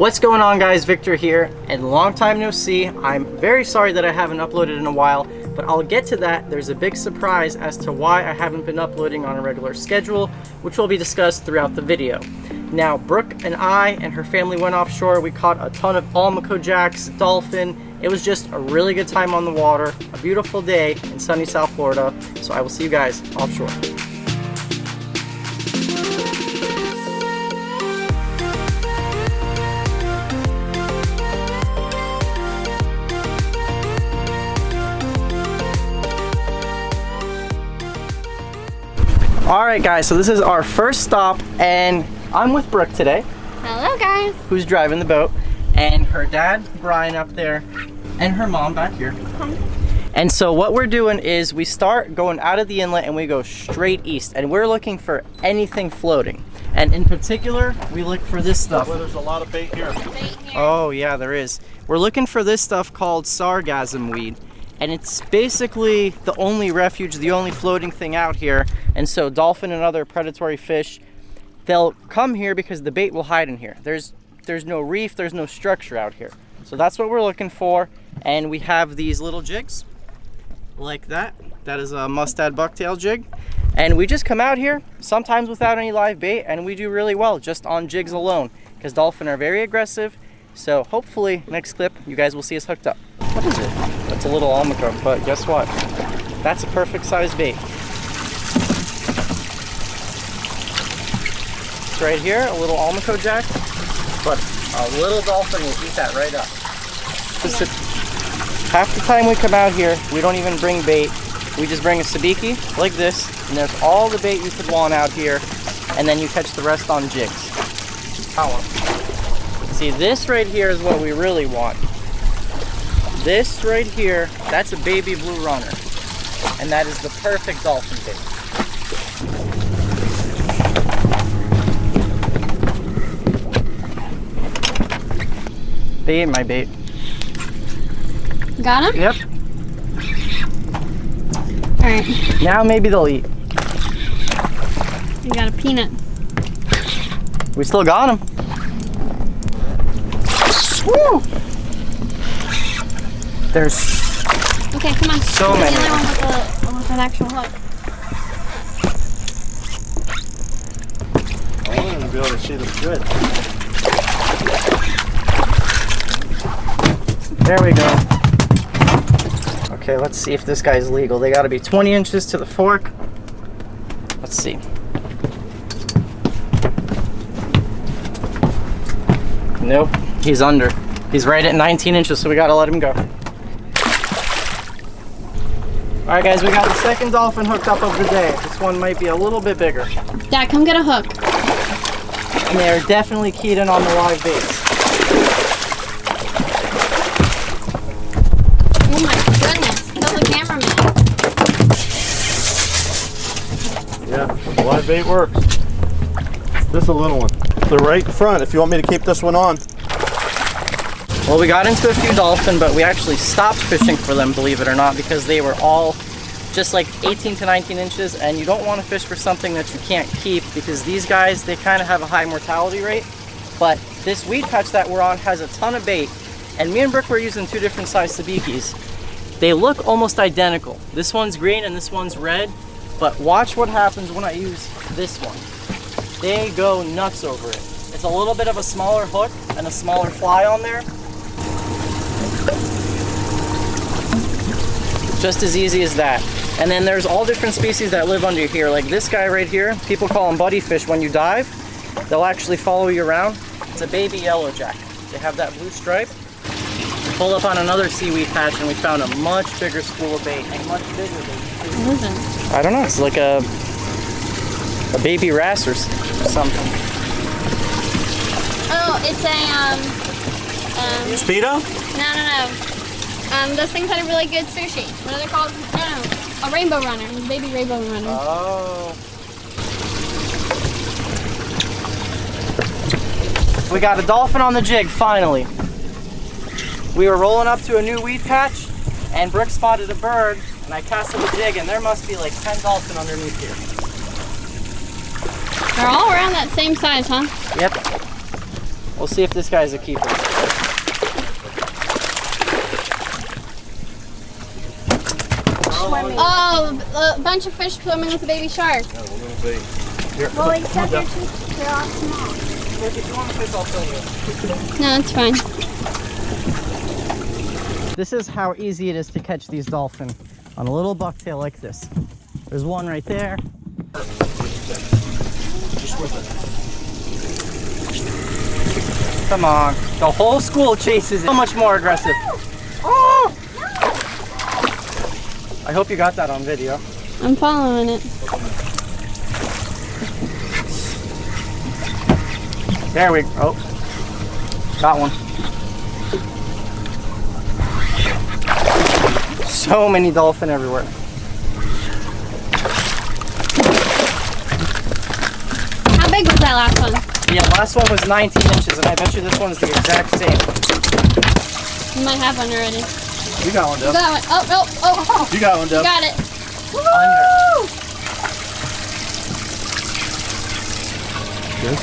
What's going on, guys? Victor here, and long time no see. I'm very sorry that I haven't uploaded in a while, but I'll get to that. There's a big surprise as to why I haven't been uploading on a regular schedule, which will be discussed throughout the video. Now, Brooke and I and her family went offshore. We caught a ton of Almaco jacks, dolphin. It was just a really good time on the water, a beautiful day in sunny South Florida. So I will see you guys offshore. Alright guys, so this is our first stop, and I'm with Brooke today. Hello guys. Who's driving the boat, and her dad, Brian, up there, and her mom back here. Hi. And so what we're doing is we start going out of the inlet and we go straight east, and we're looking for anything floating. And in particular, we look for this stuff. Well, there's a lot of bait here. Oh yeah, there is. We're looking for this stuff called sargassum weed. And it's basically the only refuge, the only floating thing out here. And so dolphin and other predatory fish, they'll come here because the bait will hide in here. There's no reef, there's no structure out here. So that's what we're looking for. And we have these little jigs like that. That is a mustad bucktail jig. And we just come out here, sometimes without any live bait, and we do really well just on jigs alone, because dolphin are very aggressive. So hopefully next clip, you guys will see us hooked up. What is it? That's a little Almaco, but guess what? That's a perfect size bait. It's right here, a little Almaco jack, but a little dolphin will eat that right up. Half the time we come out here, we don't even bring bait. We just bring a sabiki like this, and there's all the bait you could want out here, and then you catch the rest on jigs. See, this right here is what we really want. This right here, that's a baby blue runner, and that is the perfect dolphin bait. They ate my bait. Got him? Yep. Alright. Now maybe they'll eat. We got a peanut. We still got them. Woo! There's okay, come on. So many. The other one with an actual hook. I want to be able to see them good. There we go. Okay, let's see if this guy's legal. They got to be 20 inches to the fork. Let's see. Nope, he's under. He's right at 19 inches, so we got to let him go. All right, guys, we got the second dolphin hooked up of the day. This one might be a little bit bigger. Dad, come get a hook. And they are definitely keyed in on the live baits. Oh my goodness, kill the cameraman. Yeah, live bait works. This is a little one. They're right in front if you want me to keep this one on. Well, we got into a few dolphin, but we actually stopped fishing for them, believe it or not, because they were all just like 18 to 19 inches, and you don't want to fish for something that you can't keep, because these guys, they kind of have a high mortality rate. But this weed patch that we're on has a ton of bait, and me and Brooke were using two different size sabikis. They look almost identical. This one's green and this one's red, but watch what happens when I use this one. They go nuts over it. It's a little bit of a smaller hook and a smaller fly on there. Just as easy as that. And then there's all different species that live under here. Like this guy right here, people call them buddy fish. When you dive, they'll actually follow you around. It's a baby yellowjack. They have that blue stripe. We pulled up on another seaweed patch and we found a much bigger school of bait, and much bigger bait. What is it? I don't know, it's like a baby wrasse or something. Oh, it's a Speedo? No. Those things had a really good sushi. What are they called? No, a rainbow runner. It was a baby rainbow runner. Oh. We got a dolphin on the jig, finally. We were rolling up to a new weed patch, and Brooke spotted a bird, and I casted a jig, and there must be like 10 dolphin underneath here. They're all around that same size, huh? Yep. We'll see if this guy's a keeper. Oh, a bunch of fish swimming with a baby shark. No, a little baby. Here, Well, except they're all small. If you want to fish, I'll fill you. No, it's fine. This is how easy it is to catch these dolphin on a little bucktail like this. There's one right there. just with it. Come on. The whole school chases it. So much more aggressive. Oh! I hope you got that on video. I'm following it. There we go. Oh. Got one. So many dolphin everywhere. How big was that last one? Yeah, last one was 19 inches, and I bet you this one's the exact same. You might have one already. You got one, You Deb. got one. Oh. You got one, You Deb. got it. Under. Good.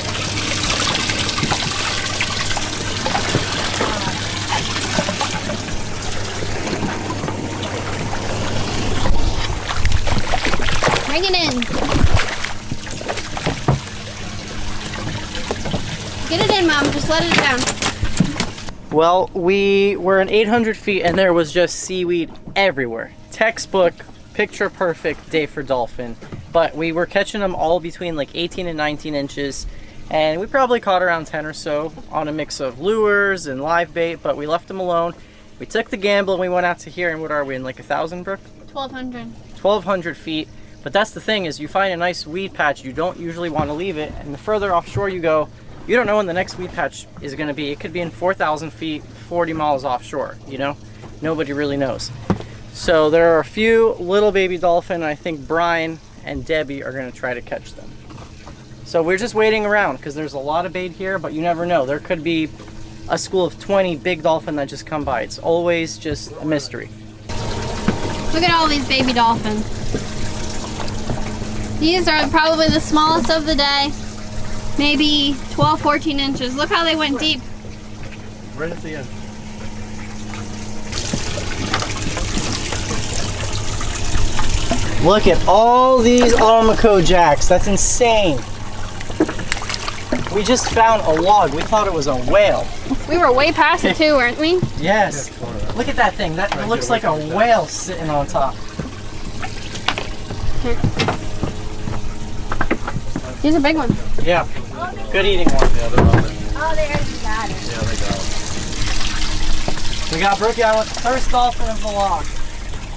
Bring it in. Get it in, Mom. Just let it down. Well, we were in 800 feet and there was just seaweed everywhere. Textbook, picture perfect day for dolphin. But we were catching them all between like 18 and 19 inches. And we probably caught around 10 or so on a mix of lures and live bait, but we left them alone. We took the gamble and we went out to here, and what are we, in like 1,000, Brooke? 1,200. 1,200 feet. But that's the thing, is you find a nice weed patch, you don't usually want to leave it, and the further offshore you go, you don't know when the next weed patch is going to be. It could be in 4,000 feet, 40 miles offshore, you know? Nobody really knows. So there are a few little baby dolphin, and I think Brian and Debbie are going to try to catch them. So we're just waiting around, because there's a lot of bait here, but you never know. There could be a school of 20 big dolphin that just come by. It's always just a mystery. Look at all these baby dolphins. These are probably the smallest of the day. Maybe 12, 14 inches. Look how they went deep. Right at the end. Look at all these Almaco jacks. That's insane. We just found a log. We thought it was a whale. We were way past it too, weren't we? Yes. Look at that thing. That looks like a whale sitting on top. Here. These are big ones. Yeah. Good eating one. Yeah, they're on it. Oh, they already got it. Yeah, they got it. We got Brooke out with the first dolphin of the log.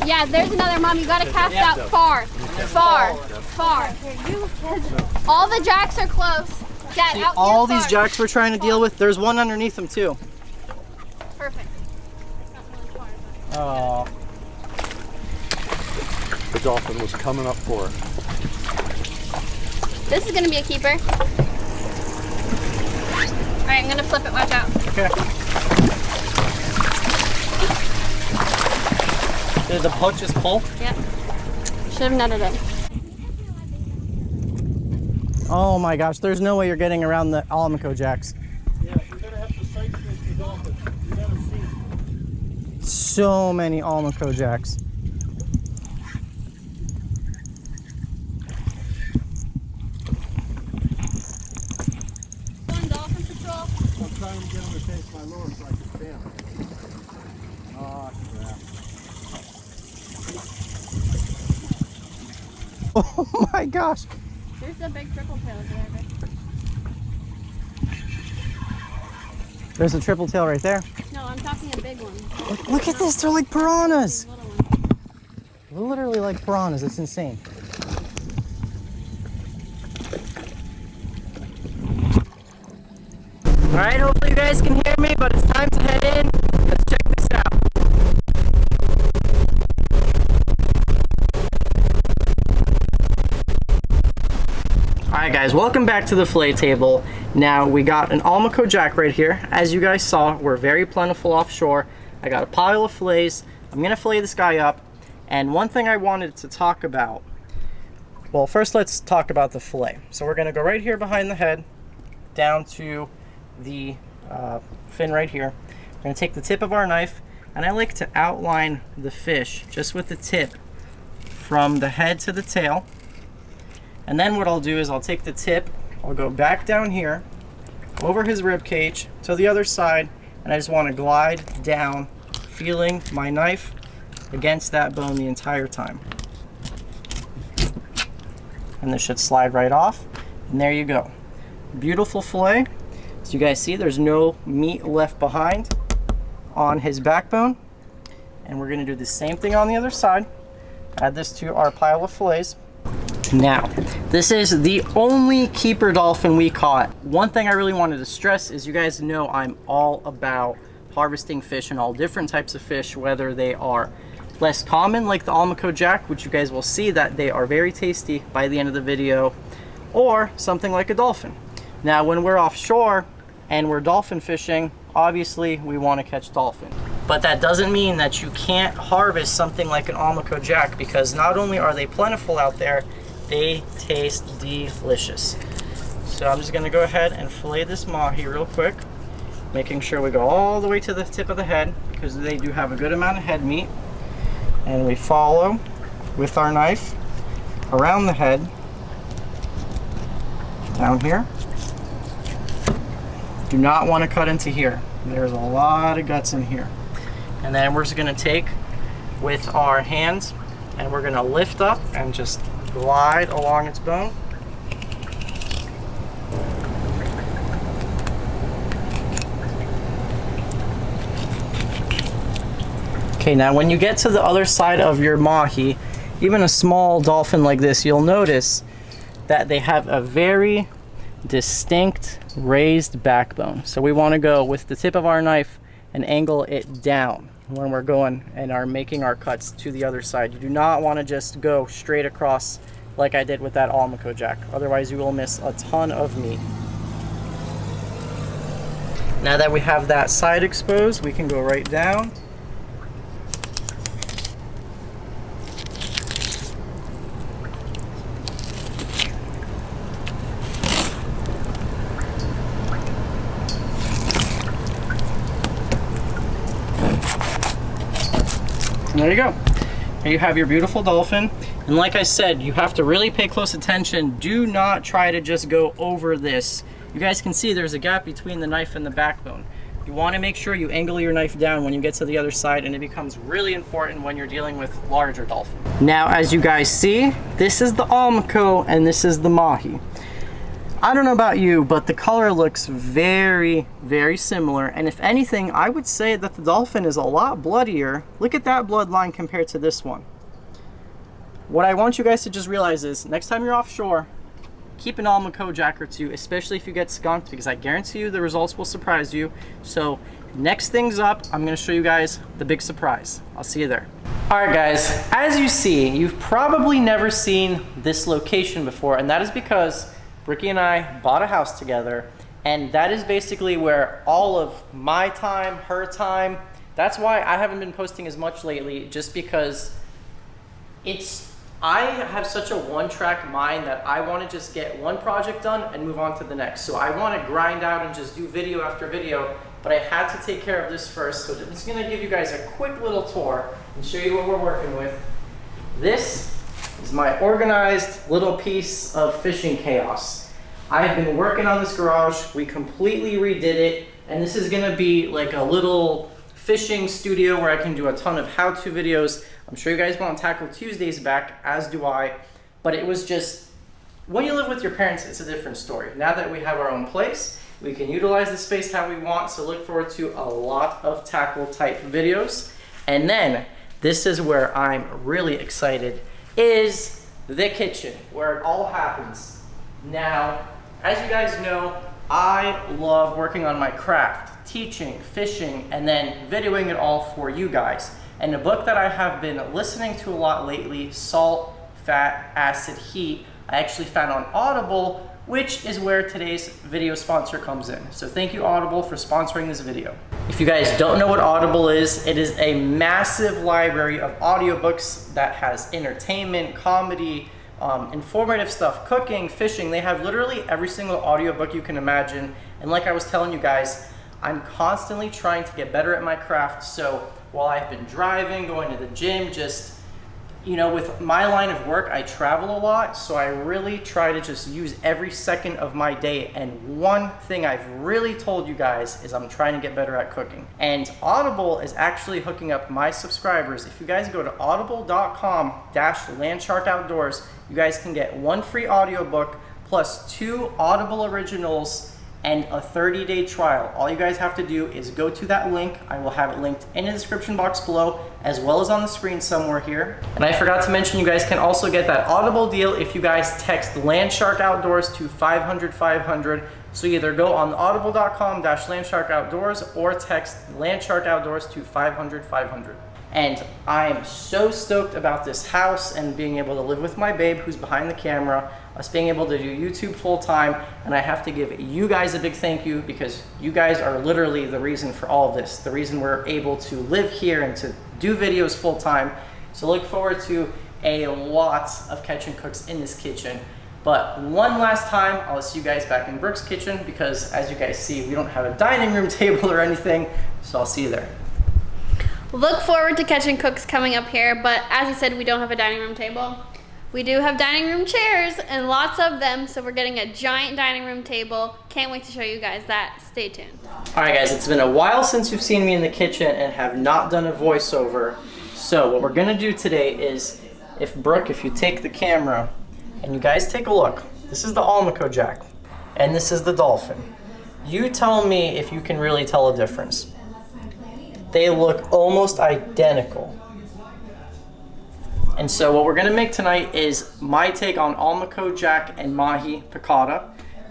Yeah, there's another, Mom. You gotta cast Yeah. out far. Far. All the jacks are close. Dad, See, out all here these far. jacks we're trying to deal with, there's one underneath them too. Perfect. Oh. The dolphin was coming up for it. This is gonna be a keeper. All right, I'm gonna flip it. Watch out. Okay. Did the boat just pull? Yep. Should have netted it. Oh my gosh, there's no way you're getting around the Almaco jacks. Yeah, you're gonna have to sight fish the dolphin. You gotta see. So many Almaco jacks. One dolphin patrol. I'm trying to get him to taste my lure so I can stand it. Oh, crap. Oh my gosh. There's a big triple tail over there. There's a triple tail right there. No, I'm talking a big one. Look at this, they're like piranhas. Little one. Literally like piranhas, it's insane. All right, hopefully you guys can hear me, but it's time to head in. Let's check this out. All right guys, welcome back to the fillet table. Now we got an Almaco jack right here. As you guys saw, we're very plentiful offshore. I got a pile of fillets. I'm gonna fillet this guy up. And one thing I wanted to talk about, well, first let's talk about the fillet. So we're gonna go right here behind the head, down to the fin right here. We're gonna take the tip of our knife, and I like to outline the fish just with the tip from the head to the tail. And then what I'll do is I'll take the tip, I'll go back down here, over his rib cage to the other side, and I just want to glide down, feeling my knife against that bone the entire time. And this should slide right off, and there you go. Beautiful fillet. As you guys see, there's no meat left behind on his backbone. And we're gonna do the same thing on the other side. Add this to our pile of fillets. Now, this is the only keeper dolphin we caught. One thing I really wanted to stress is you guys know I'm all about harvesting fish and all different types of fish, whether they are less common like the Almaco jack, which you guys will see that they are very tasty by the end of the video, or something like a dolphin. Now, when we're offshore and we're dolphin fishing, obviously we want to catch dolphin. But that doesn't mean that you can't harvest something like an Almaco jack, because not only are they plentiful out there, they taste delicious. So I'm just gonna go ahead and fillet this mahi real quick, making sure we go all the way to the tip of the head, because they do have a good amount of head meat. And we follow with our knife around the head, down here. Do not want to cut into here. There's a lot of guts in here. And then we're just gonna take with our hands and we're gonna lift up and just glide along its bone. Okay, now when you get to the other side of your mahi, even a small dolphin like this, you'll notice that they have a very distinct raised backbone. So we want to go with the tip of our knife and angle it down when we're going and are making our cuts to the other side. You do not want to just go straight across like I did with that Almaco jack. Otherwise you will miss a ton of meat. Now that we have that side exposed, we can go right down. And there you go. There you have your beautiful dolphin. And like I said, you have to really pay close attention. Do not try to just go over this. You guys can see there's a gap between the knife and the backbone. You want to make sure you angle your knife down when you get to the other side, and it becomes really important when you're dealing with larger dolphin. Now, as you guys see, this is the Almaco and this is the mahi. I don't know about you, but the color looks very, very similar. And if anything, I would say that the dolphin is a lot bloodier. Look at that bloodline compared to this one. What I want you guys to just realize is, next time you're offshore, keep an Almaco jack or two, especially if you get skunked, because I guarantee you the results will surprise you. So next things up, I'm gonna show you guys the big surprise. I'll see you there. All right, guys, as you see, you've probably never seen this location before, and that is because Ricky and I bought a house together, and that is basically where all of my time, her time, that's why I haven't been posting as much lately, just because I have such a one-track mind that I want to just get one project done and move on to the next. So I want to grind out and just do video after video, but I had to take care of this first. So I'm just going to give you guys a quick little tour and show you what we're working with. This is my organized little piece of fishing chaos. I've been working on this garage. We completely redid it, and this is gonna be like a little fishing studio where I can do a ton of how-to videos. I'm sure you guys want Tackle Tuesdays back, as do I, but it was just, when you live with your parents, it's a different story. Now that we have our own place, we can utilize the space how we want, so look forward to a lot of tackle type videos. And then, this is where I'm really excited, is the kitchen, where it all happens. Now, as you guys know, I love working on my craft, teaching, fishing, and then videoing it all for you guys. And the book that I have been listening to a lot lately, Salt, Fat, Acid, Heat, I actually found on Audible, which is where today's video sponsor comes in. So thank you, Audible, for sponsoring this video. If you guys don't know what Audible is, it is a massive library of audiobooks that has entertainment, comedy, informative stuff, cooking, fishing. They have literally every single audiobook you can imagine. And like I was telling you guys, I'm constantly trying to get better at my craft. So while I've been driving, going to the gym, just, you know, with my line of work, I travel a lot. So I really try to just use every second of my day. And one thing I've really told you guys is I'm trying to get better at cooking. And Audible is actually hooking up my subscribers. If you guys go to audible.com/Landshark Outdoors, you guys can get 1 free audiobook plus 2 Audible originals and a 30-day trial. All you guys have to do is go to that link. I will have it linked in the description box below, as well as on the screen somewhere here. And I forgot to mention, you guys can also get that Audible deal if you guys text Landshark Outdoors to 500-500. So either go on audible.com/Landshark Outdoors or text Landshark Outdoors to 500-500. And I am so stoked about this house and being able to live with my babe who's behind the camera, us being able to do YouTube full time. And I have to give you guys a big thank you, because you guys are literally the reason for all of this, the reason we're able to live here and to do videos full time. So look forward to a lot of Catching Cooks in this kitchen. But one last time, I'll see you guys back in Brooke's kitchen, because as you guys see, we don't have a dining room table or anything. So I'll see you there. Look forward to Catching Cooks coming up here, but as I said, we don't have a dining room table. We do have dining room chairs, and lots of them, so we're getting a giant dining room table. Can't wait to show you guys that. Stay tuned. All right, guys, it's been a while since you've seen me in the kitchen and have not done a voiceover. So what we're gonna do today is, if you take the camera and you guys take a look, this is the Almaco jack, and this is the Dolphin. You tell me if you can really tell a difference. They look almost identical. And so what we're gonna make tonight is my take on Almaco jack and Mahi piccata.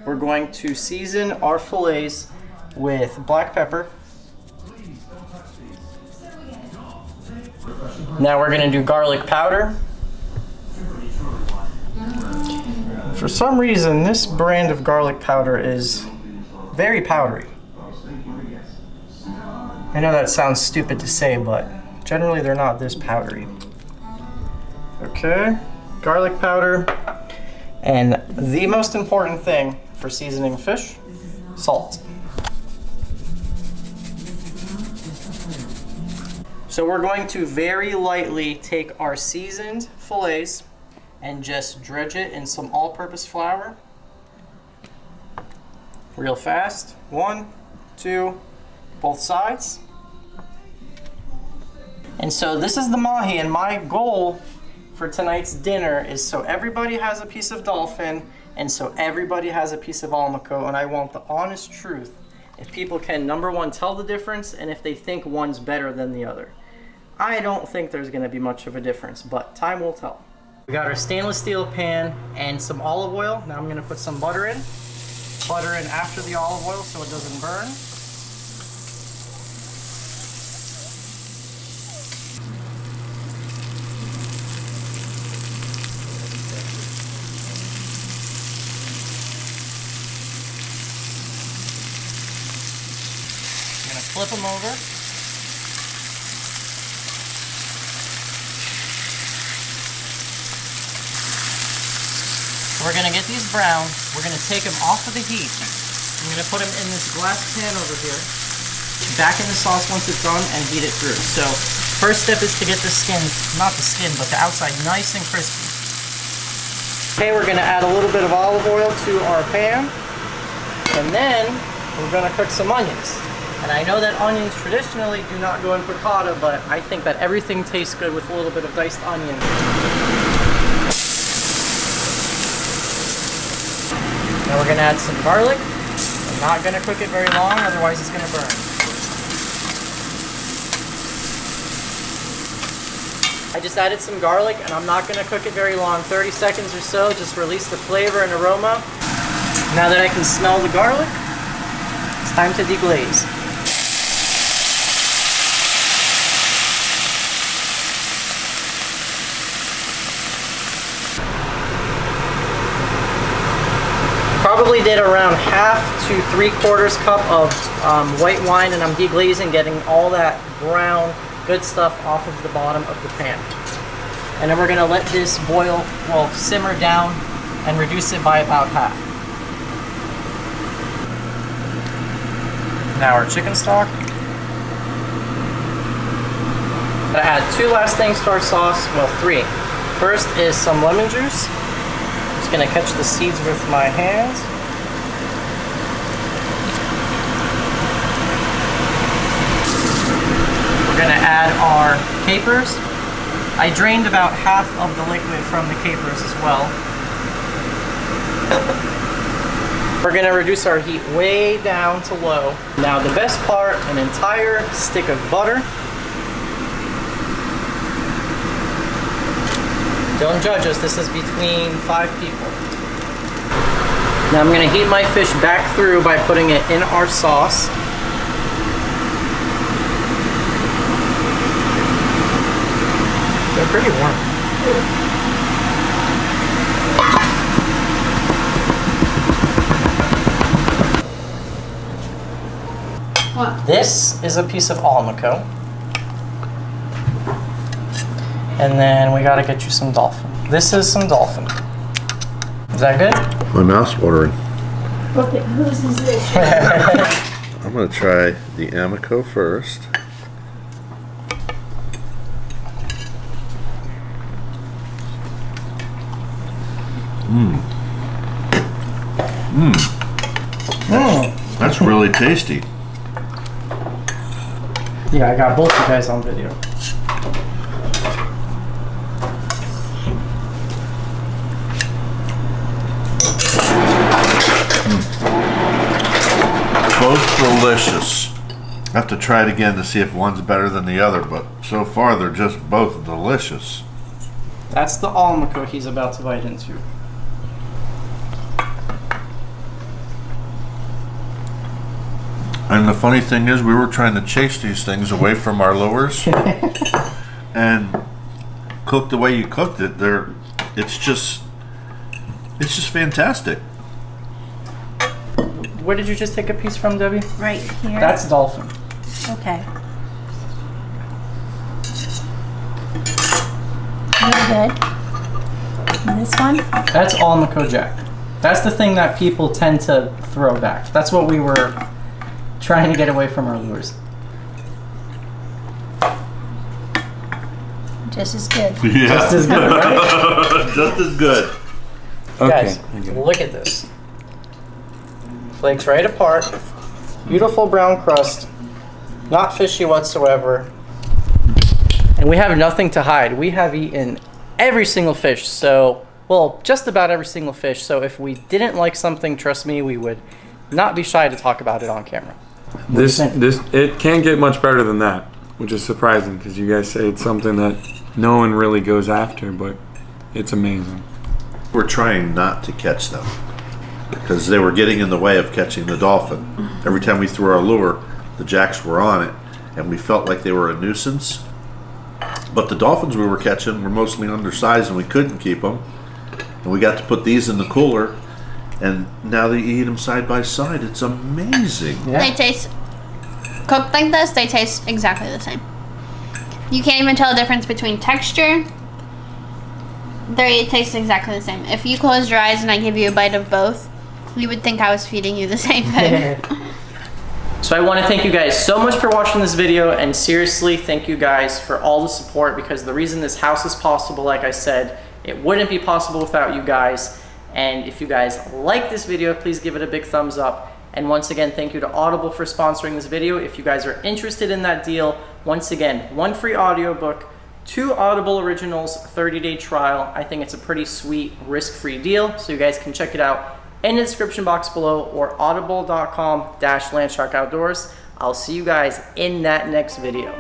We're going to season our fillets with black pepper. Now we're gonna do garlic powder. For some reason, this brand of garlic powder is very powdery. I know that sounds stupid to say, but generally they're not this powdery. Okay, garlic powder. And the most important thing for seasoning fish, salt. So we're going to very lightly take our seasoned fillets and just dredge it in some all-purpose flour. Real fast. 1, 2, both sides. And so this is the Mahi, and my goal for tonight's dinner is so everybody has a piece of Dolphin and so everybody has a piece of Almaco, and I want the honest truth. If people can, number one, tell the difference, and if they think one's better than the other. I don't think there's gonna be much of a difference, but time will tell. We got our stainless steel pan and some olive oil. Now I'm gonna put some butter in. Butter in after the olive oil so it doesn't burn. Flip them over. We're gonna get these brown. We're gonna take them off of the heat. I'm gonna put them in this glass pan over here. Back in the sauce once it's done and heat it through. So first step is to get the skin, not the skin, but the outside nice and crispy. Okay, we're gonna add a little bit of olive oil to our pan. And then we're gonna cook some onions. And I know that onions traditionally do not go in piccata, but I think that everything tastes good with a little bit of diced onion. Now we're gonna add some garlic. I'm not gonna cook it very long, otherwise it's gonna burn. I just added some garlic, and I'm not gonna cook it very long, 30 seconds or so, just release the flavor and aroma. Now that I can smell the garlic, it's time to deglaze. Probably did around 1/2 to 3/4 cup of white wine, and I'm deglazing, getting all that brown good stuff off of the bottom of the pan. And then we're gonna let this boil, well, simmer down and reduce it by about half. Now our chicken stock. I'm gonna add 2 last things to our sauce, well 3. First is some lemon juice. Just gonna catch the seeds with my hands. We're gonna add our capers. I drained about half of the liquid from the capers as well. We're gonna reduce our heat way down to low. Now the best part, an entire stick of butter. Don't judge us, this is between 5 people. Now I'm gonna heat my fish back through by putting it in our sauce. They're pretty warm. What? This is a piece of Almaco. And then we gotta get you some Dolphin. This is some Dolphin. Is that good? My mouth's watering. Okay, whose is this? I'm gonna try the Almaco first. That's really tasty. Yeah, I got both you guys on video. Both delicious. I have to try it again to see if one's better than the other, but so far they're just both delicious. That's the Almaco he's about to bite into. And the funny thing is, we were trying to chase these things away from our lures, and cooked the way you cooked it, it's just fantastic. Where did you just take a piece from, Debbie? Right here. That's Dolphin. Okay. Really good. And this one? That's Almaco Jack. That's the thing that people tend to throw back. That's what we were trying to get away from our lures. Just as good. Yeah. Just as good, right? Just as good. Guys, look at this. Flakes right apart. Beautiful brown crust. Not fishy whatsoever. And we have nothing to hide. We have eaten every single fish, so, well, just about every single fish. So if we didn't like something, trust me, we would not be shy to talk about it on camera. It can't get much better than that, which is surprising because you guys say it's something that no one really goes after, but it's amazing. We're trying not to catch them because they were getting in the way of catching the dolphin. Every time we threw our lure, the jacks were on it, and we felt like they were a nuisance. But the dolphins we were catching were mostly undersized, and we couldn't keep them. And we got to put these in the cooler, and now they eat them side by side. It's amazing. Yeah. They taste, cooked like this, they taste exactly the same. You can't even tell the difference between texture. They taste exactly the same. If you closed your eyes and I give you a bite of both, you would think I was feeding you the same thing. So I want to thank you guys so much for watching this video, and seriously thank you guys for all the support, because the reason this house is possible, like I said, it wouldn't be possible without you guys. And if you guys like this video, please give it a big thumbs up. And once again, thank you to Audible for sponsoring this video. If you guys are interested in that deal, once again, 1 free audiobook, 2 Audible originals, 30-day trial. I think it's a pretty sweet, risk-free deal, so you guys can check it out in the description box below or audible.com/Landshark Outdoors. I'll see you guys in that next video.